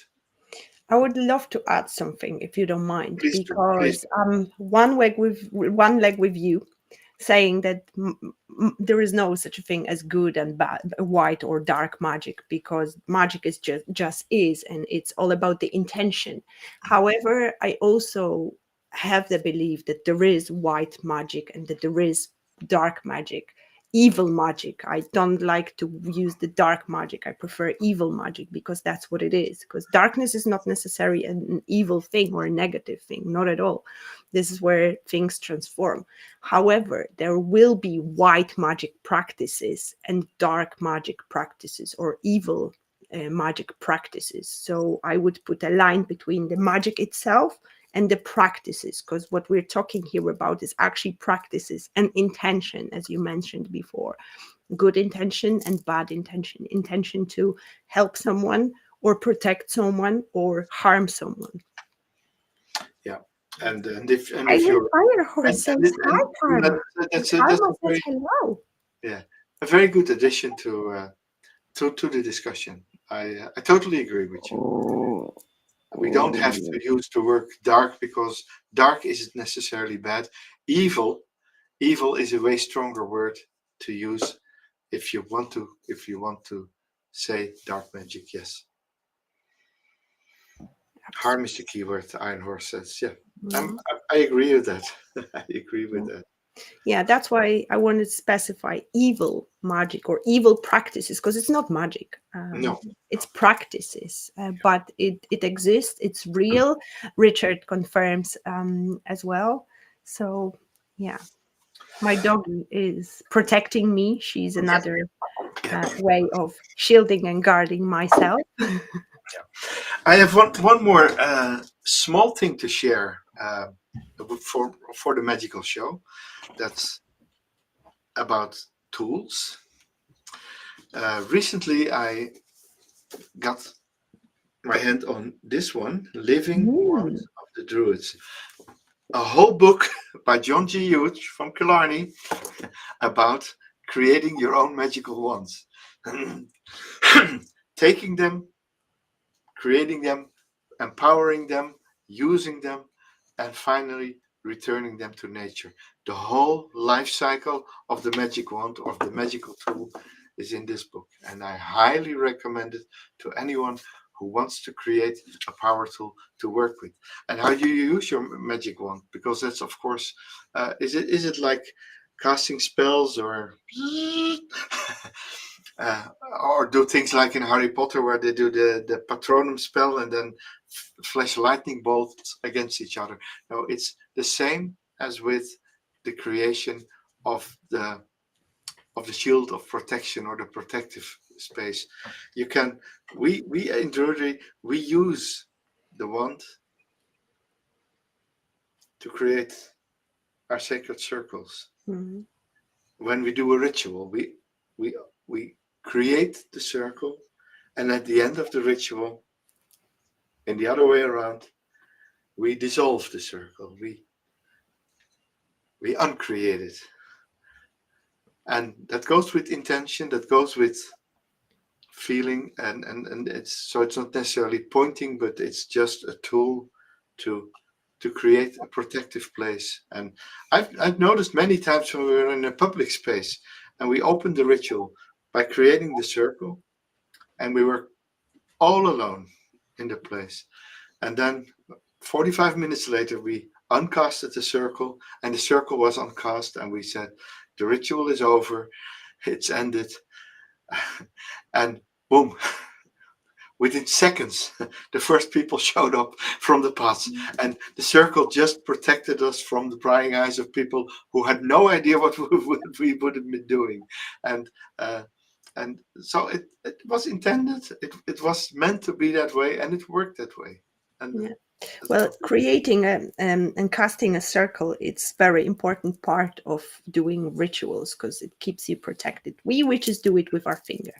I would love to add something if you don't mind, Please do. Please. because one leg with you, saying that there is no such a thing as good and bad, white or dark magic, because magic is just is, and it's all about the intention. However, I also have the belief that there is white magic and that there is dark magic, evil magic. I don't like to use the dark magic. I prefer evil magic, because that's what it is. Because darkness is not necessarily an evil thing or a negative thing, not at all. This is where things transform. However, there will be white magic practices and dark magic practices, or evil magic practices. So I would put a line between the magic itself and the practices, because what we're talking here about is actually practices and intention, as you mentioned before. Good intention and bad intention. Intention to help someone or protect someone or harm someone. Yeah, and I if will you're fire horse and says hi, and Karma. And that's a Karma says very hello. yeah. a very good addition to the discussion. I totally agree with you. Oh, We don't have oh. to use the word dark because dark isn't necessarily bad. Evil is a way stronger word to use if you want to say dark magic. Yes, harm is the key word. Iron Horse says. Yeah, Mhm. I agree with that. I agree with that. Yeah, that's why I wanted to specify evil magic or evil practices, because it's not magic. No, It's practices, but it exists. It's real. Richard confirms as well. So yeah, my dog is protecting me. She's another way of shielding and guarding myself. I have one more small thing to share for the magical show. That's about tools. Recently, I got my hand on this one, Living Mm. Wands of the Druids, a whole book by John G. Hughes from Killarney about creating your own magical wands, taking them, creating them, empowering them, using them, and finally returning them to nature. The whole life cycle of the magic wand or the magical tool is in this book, and I highly recommend it to anyone who wants to create a power tool to work with. And how do you use your magic wand? Because that's of course, is it like casting spells or uh, or do things like in Harry Potter where they do the patronum spell and then flash lightning bolts against each other. No, it's the same as with the creation of the shield of protection or the protective space. You can we in Druidry we use the wand to create our sacred circles. Mhm. When we do a ritual, we we create the circle, and at the end of the ritual, in the other way around, we dissolve the circle. We uncreate it, and that goes with intention. That goes with feeling, and it's not necessarily pointing, but it's just a tool to to create a protective place. And I've noticed many times when we were in a public space and we opened the ritual by creating the circle, and we were all alone in the place. And then 45 minutes later, we uncasted the circle, and the circle was uncast, and we said, the ritual is over, it's ended. And boom, within seconds, the first people showed up from the pots, and the circle just protected us from the prying eyes of people who had no idea what we would have been doing. And uh, and so it was intended, it was meant to be that way, and it worked that way. And Yeah. Well, creating and casting a circle, it's very important part of doing rituals because it keeps you protected. We witches do it with our finger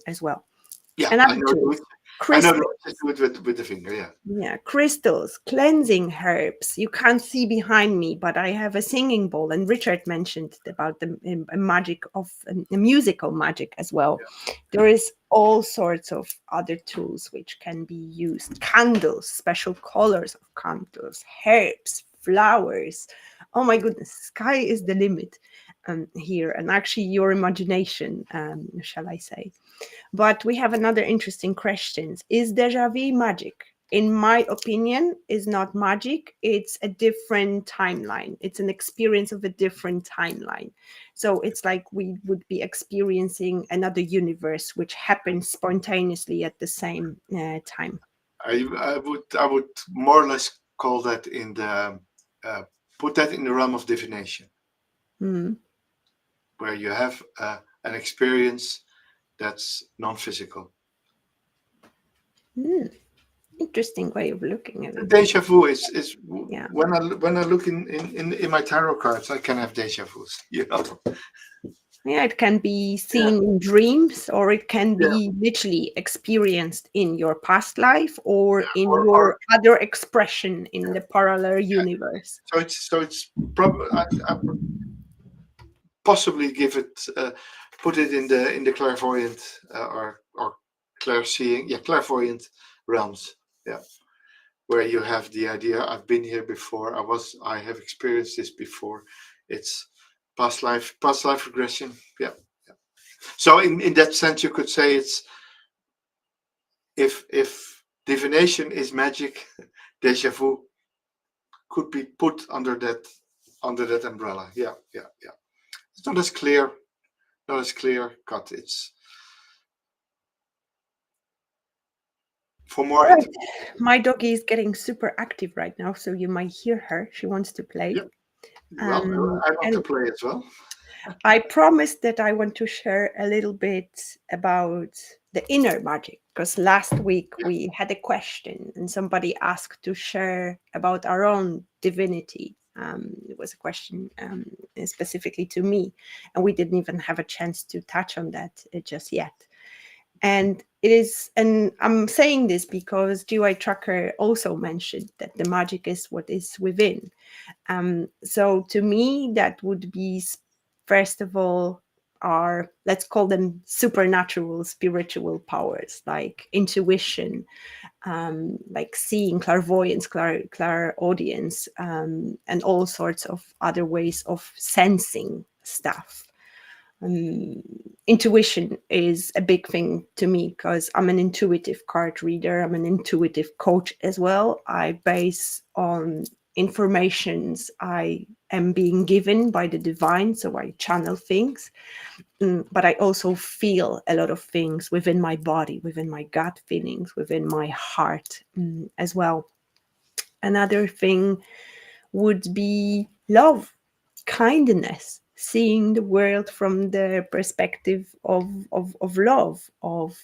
as well. yeah, And other tools, I know crystals. to do it with the finger. Yeah, Yeah, crystals, cleansing herbs. You can't see behind me, but I have a singing bowl. And Richard mentioned about the magic of musical magic as well. There is all sorts of other tools which can be used. Candles, special colors of candles, herbs, flowers. Oh my goodness, sky is the limit here. And actually, your imagination, shall I say. But we have another interesting question. Is deja vu magic? In my opinion, is not magic. It's a different timeline. It's an experience of a different timeline. So it's like we would be experiencing another universe, which happens spontaneously at the same time. I would more or less call that in the uh, put that in the realm of divination, Mm. where you have an experience that's non-physical. Mm. Interesting way of looking at it. Deja vu is Yeah. when I look in my tarot cards, I can have deja vus. You know. Yeah, it can be Yeah. seen in dreams, or it can Yeah. be literally experienced in your past life or in Or your other expression in the parallel universe. so it's probably possibly give it, put it in the clairvoyant or clairseeing, clairvoyant realms. Yeah, where you have the idea, I've been here before. I have experienced this before. It's past life regression. Yeah. So in that sense, you could say it's, if divination is magic, déjà vu could be put under that umbrella. Yeah. It's not as clear cut. It's for more. Right. My doggy is getting super active right now, so you might hear her. She wants to play. Yeah. Well, I want And to play as well. I promised that I want to share a little bit about the inner magic, because last week Yeah. we had a question and somebody asked to share about our own divinity. It was a question specifically to me, and we didn't even have a chance to touch on that just yet. And it is, and I'm saying this because GUI Tracker also mentioned that the magic is what is within. So to me, that would be, first of all, our, let's call them supernatural spiritual powers, like intuition, like seeing, clairvoyance, clairaudience, and all sorts of other ways of sensing stuff. Intuition is a big thing to me because I'm an intuitive card reader. I'm an intuitive coach as well. I base on informations I am being given by the divine, so I channel things. But I also feel a lot of things within my body, within my gut feelings, within my heart as well. Another thing would be love, kindness, seeing the world from the perspective of love, of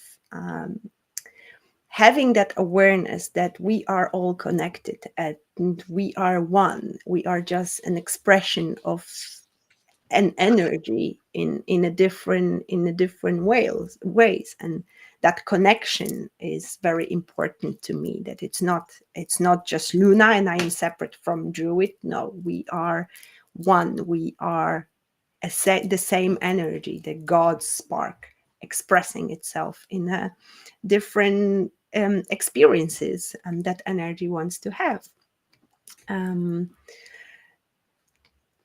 having that awareness that we are all connected and we are one. We are just an expression of an energy in a different ways, and that connection is very important to me. That it's not just Luna and I am separate from Druid. No, we are one. We are the same energy, the God spark expressing itself in a different experiences, and that energy wants to have.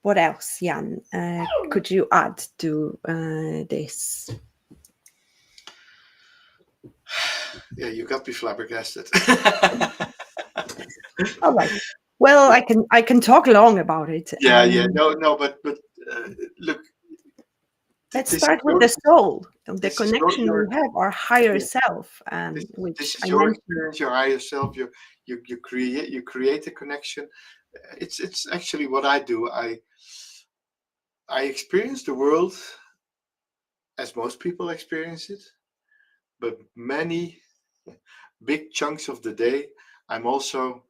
What else, Jan? Could you add to this? Yeah, you got me flabbergasted. All right. Well, I can talk long about it. Yeah, no, but look, Let's this is start with the soul, the this is connection your we have, our higher yeah, self, this which is I your mentioned. experience, your higher self. You create a connection. It's actually what I do. I experience the world as most people experience it, but many big chunks of the day, I'm also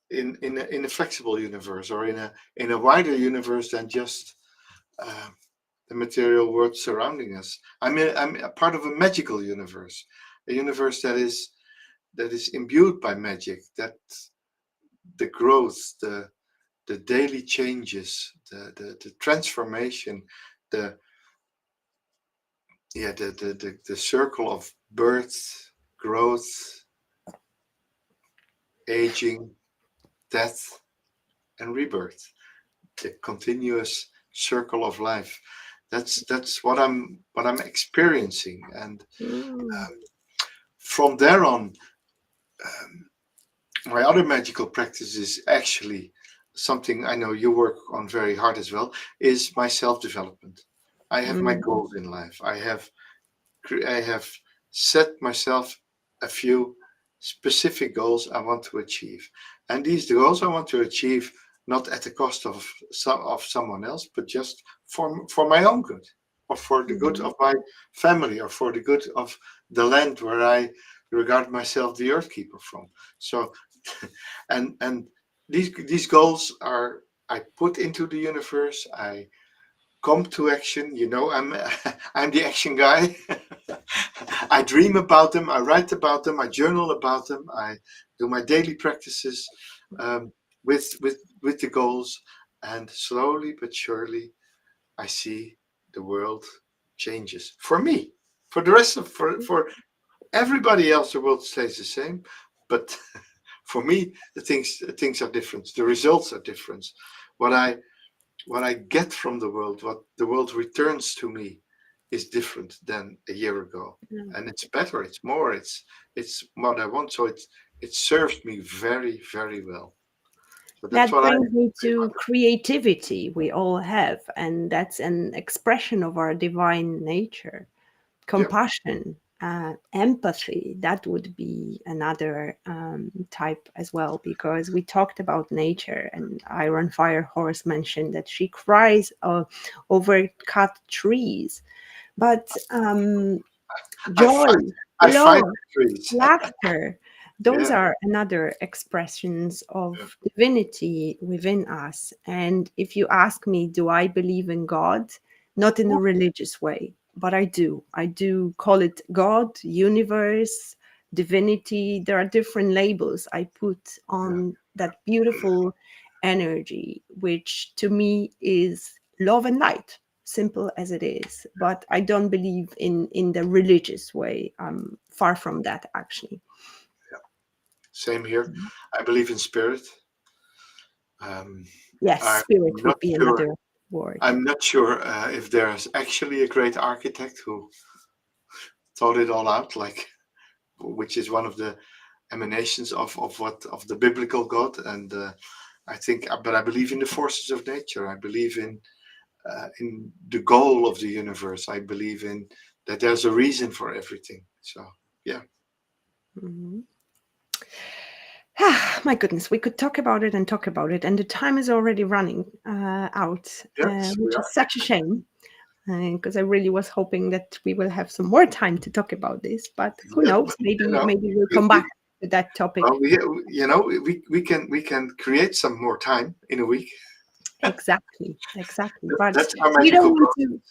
in a flexible universe, or in a wider universe than just uh, the material world surrounding us. I'm a part of a magical universe, a universe that is imbued by magic. That the growth, the daily changes, the transformation, the the circle of birth, growth, aging, death, and rebirth, the continuous circle of life. That's what I'm experiencing, and Mm. from there on, um, my other magical practice is actually something I know you work on very hard as well. Is my self development. I have my Mm. goals in life. I have set myself a few specific goals I want to achieve, and these goals I want to achieve not at the cost of someone else, but just for my own good, or for the good Mhm. of my family, or for the good of the land where I regard myself the earth keeper from. So, and these goals are I put into the universe. I come to action. I'm I'm the action guy. I dream about them, I write about them, I journal about them, I do my daily practices, with the goals, and slowly but surely, I see the world changes for me. For the rest of for everybody else, the world stays the same. But for me, the things are different. The results are different. What I get from the world, what the world returns to me, is different than a year ago, Mm. and it's better. It's more. It's what I want. So it serves me very, very well. So that's That what I brings me say to about it. creativity we all have, and that's an expression of our divine nature. Yeah, Compassion, empathy, that would be another type as well, because we talked about nature, and Iron Fire Horse mentioned that she cries over cut trees. But I joy, fight. I fight love, the trees. laughter, those Yeah, are another expressions yeah, of divinity within us. And if you ask me, do I believe in God? Not in a religious way, but I do. I do call it God, universe, divinity. There are different labels I put yeah, on that beautiful energy, which to me is love and light, simple as it is. But I don't believe in the religious way. I'm far from that, actually. yeah. Same here. I believe in spirit. Um, Yes, I'm spirit not would be sure. another word. I'm not sure if there's actually a great architect who thought it all out, like which is one of the emanations of the biblical God. And I think, but I believe in the forces of nature. I believe in the goal of the universe. I believe in that there's a reason for everything. So yeah, Mhm. Ah, my goodness, we could talk about it and talk about it, and the time is already running out, yes, we which are. is such a shame, because I really was hoping that we will have some more time to talk about this. But who Yeah, knows? but, you know, Maybe we'll we, come we, back to that topic. well, we can create some more time in a week. Exactly, exactly. But That's our we don't magical want process. to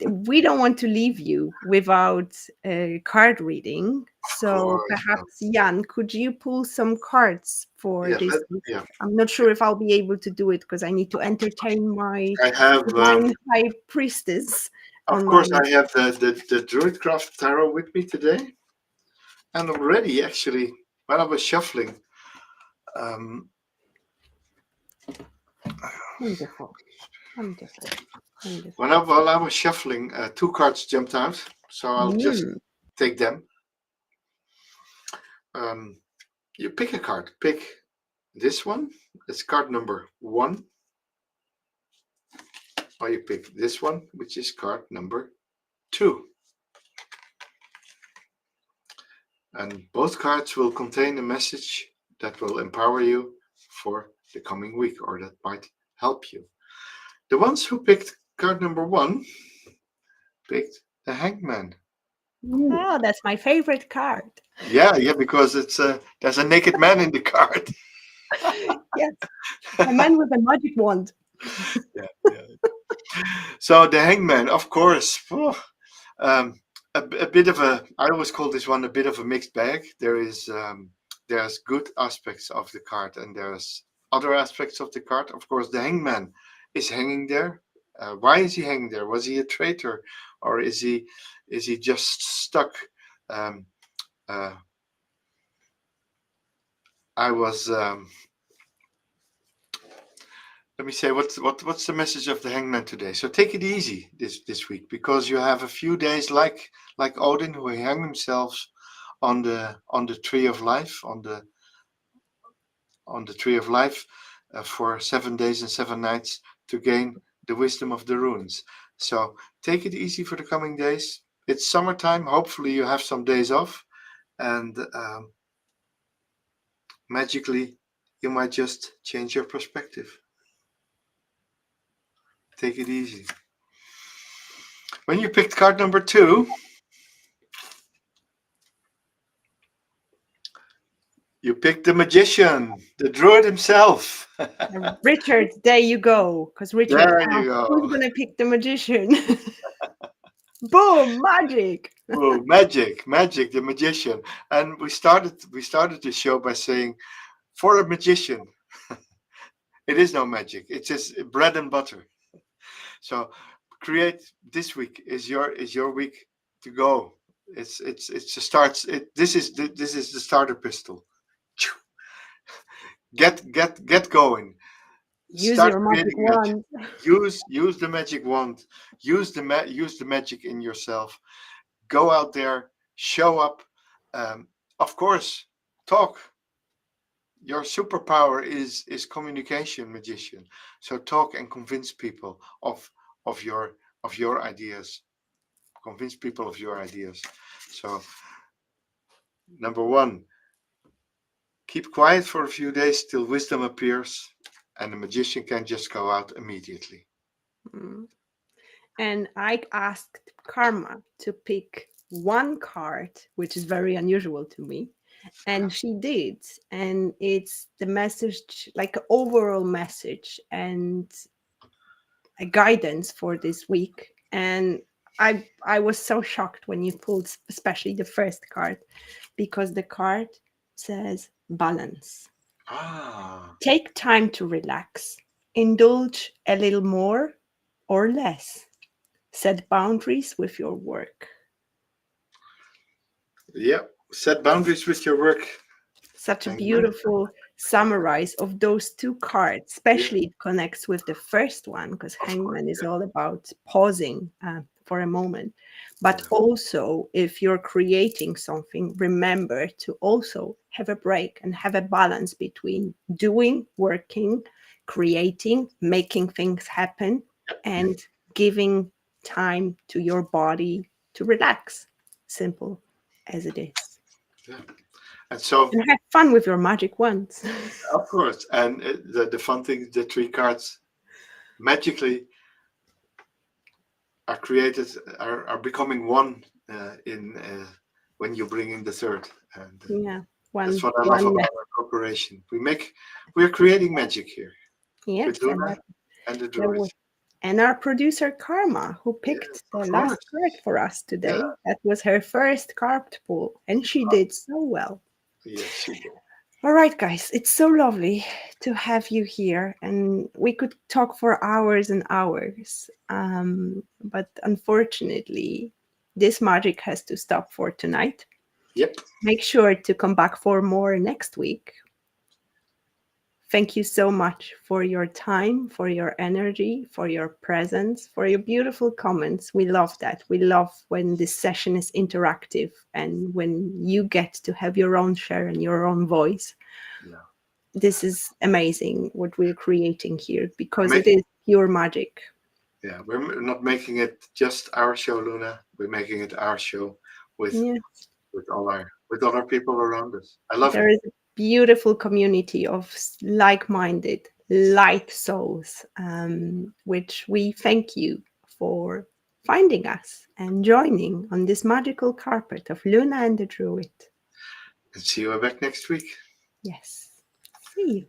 we don't want to leave you without a card reading. Of So course. perhaps, Jan, could you pull some cards for Yeah, this week? yeah. I'm not sure if I'll be able to do it because I need to entertain my I have, divine high priestess of on my. course, I have the Druidcraft Tarot with me today, and already actually when I was shuffling, um, Wonderful, wonderful, wonderful. while I was shuffling, two cards jumped out, so I'll just Mm. take them. Um, you pick a card. Pick this one. It's card number 1, or you pick this one, which is card number 2. And both cards will contain a message that will empower you for the coming week, or that might help you. The ones who picked card number 1 picked the Hangman. Ooh. Oh, that's my favorite card. Yeah, yeah, because it's there's a naked man in the card. Yes, a man with a magic wand. Yeah, yeah. So the Hangman, of course. Um, a bit of a, I always call this one a bit of a mixed bag. There's good aspects of the card, and there's other aspects of the card. Of course, the Hangman is hanging there. Why is he hanging there? Was he a traitor, or is he just stuck? Um, uh, I was. Let me say what's the message of the Hangman today. So take it easy this week, because you have a few days like Odin, who hung himself on the tree of life, on the tree of life, for 7 days and 7 nights to gain the wisdom of the runes. So take it easy for the coming days. It's summertime. Hopefully you have some days off, and magically you might just change your perspective. Take it easy. When you picked card number 2, you picked the magician, the druid himself. Richard, there you go. Because Richard There you asked, who's go. going to pick the magician? Boom, magic. Oh, magic, the magician. And we started the show by saying, for a magician, it is no magic. It's just bread and butter. So create this week is your week to go. It's the starts. This is the starter pistol. Get going. Use Start your magic creating magic. wand. Use the magic wand. Use the magic in yourself. Go out there. Show up. Of course, talk. Your superpower is communication, magician. So talk and convince people of your ideas. Convince people of your ideas. So number one, keep quiet for a few days till wisdom appears, and the magician can just go out immediately. Mm. And I asked Karma to pick one card, which is very unusual to me. And she did. And it's the message, like an overall message and a guidance for this week. And I was so shocked when you pulled especially the first card, because the card says balance. Ah, Take time to relax. Indulge a little more or less. Set boundaries with your work. yeah. Set boundaries with your work. Such a Thank you. beautiful summarize of those two cards, Yeah, especially it connects with the first one, because of course. Hangman is all about pausing for a moment. But Yeah. also, if you're creating something, remember to also have a break and have a balance between doing, working, creating, making things happen, and giving time to your body to relax. Simple as it is. Yeah. And so, And have fun with your magic wands. of course, and the fun thing, the three cards magically are created, are becoming one in when you bring in the third. And Yeah, that's one what I love one about less. our cooperation. We're creating magic here with Yes, Luna and the there Druid. was, and our producer Karma, who Yes, picked of the last course. card for us Yeah. today. That was her first card pull, and she did so well. Yes, she did. All right, guys, it's so lovely to have you here, and we could talk for hours and hours. But unfortunately, this magic has to stop for tonight. Yep. Make sure to come back for more next week. Thank you so much for your time, for your energy, for your presence, for your beautiful comments. We love that. We love when this session is interactive and when you get to have your own share and your own voice. Yeah. This is amazing what we're creating here, because it Making, is pure magic. yeah, we're not making it just our show, Luna. We're making it our show with Yeah. with all our people around us. I love There it. is a beautiful community of like-minded, light souls, which we thank you for finding us and joining on this magical carpet of Luna and the Druid. And see you back next week. Yes. See you.